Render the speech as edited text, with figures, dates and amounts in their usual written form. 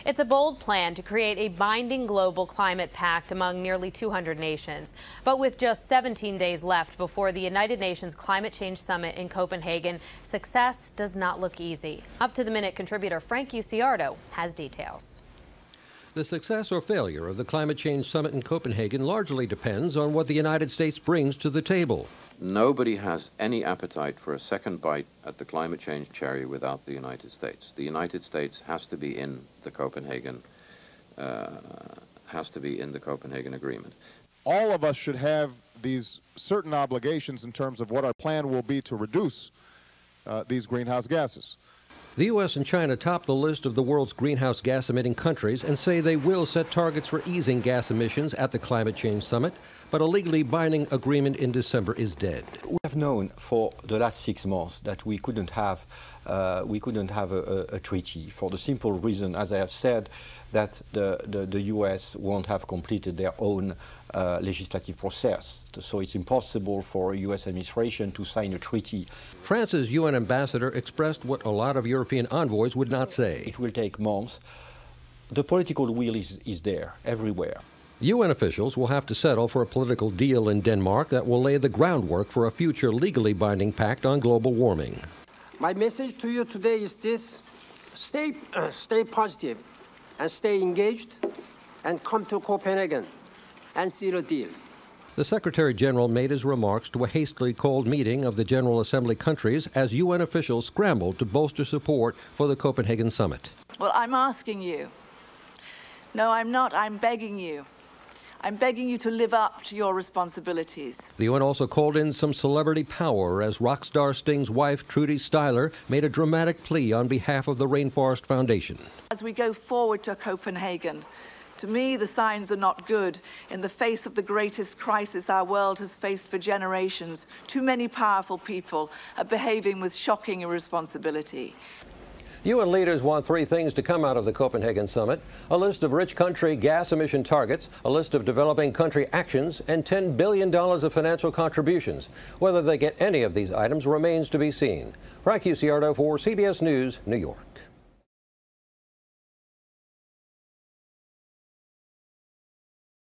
It's a bold plan to create a binding global climate pact among nearly 200 nations. But with just 17 days left before the United Nations Climate Change Summit in Copenhagen, success does not look easy. Up to the Minute contributor Frank Ucciardo has details. The success or failure of the Climate Change Summit in Copenhagen largely depends on what the United States brings to the table. Nobody has any appetite for a second bite at the climate change cherry without the United States. The United States has to be in the Copenhagen, Agreement. All of us should have these certain obligations in terms of what our plan will be to reduce these greenhouse gases. The U.S. and China top the list of the world's greenhouse gas emitting countries and say they will set targets for easing gas emissions at the Climate Change Summit, but a legally binding agreement in December is dead. We have known for the last 6 months that we couldn't have a treaty for the simple reason, as I have said, that the U.S. won't have completed their own legislative process. So it's impossible for a U.S. administration to sign a treaty. France's UN ambassador expressed what a lot of European envoys would not say. It will take months. The political will is there everywhere. UN officials will have to settle for a political deal in Denmark that will lay the groundwork for a future legally binding pact on global warming. My message to you today is this: stay positive and stay engaged and come to Copenhagen and see the deal. The Secretary General made his remarks to a hastily called meeting of the General Assembly countries as UN officials scrambled to bolster support for the Copenhagen summit. Well, I'm asking you. No, I'm not. I'm begging you. I'm begging you to live up to your responsibilities. The UN also called in some celebrity power as rock star Sting's wife, Trudy Styler, made a dramatic plea on behalf of the Rainforest Foundation. As we go forward to Copenhagen, to me, the signs are not good. In the face of the greatest crisis our world has faced for generations, too many powerful people are behaving with shocking irresponsibility. UN leaders want 3 things to come out of the Copenhagen summit: a list of rich country gas emission targets, a list of developing country actions, and $10 billion of financial contributions. Whether they get any of these items remains to be seen. Frank Ucciardo for CBS News, New York.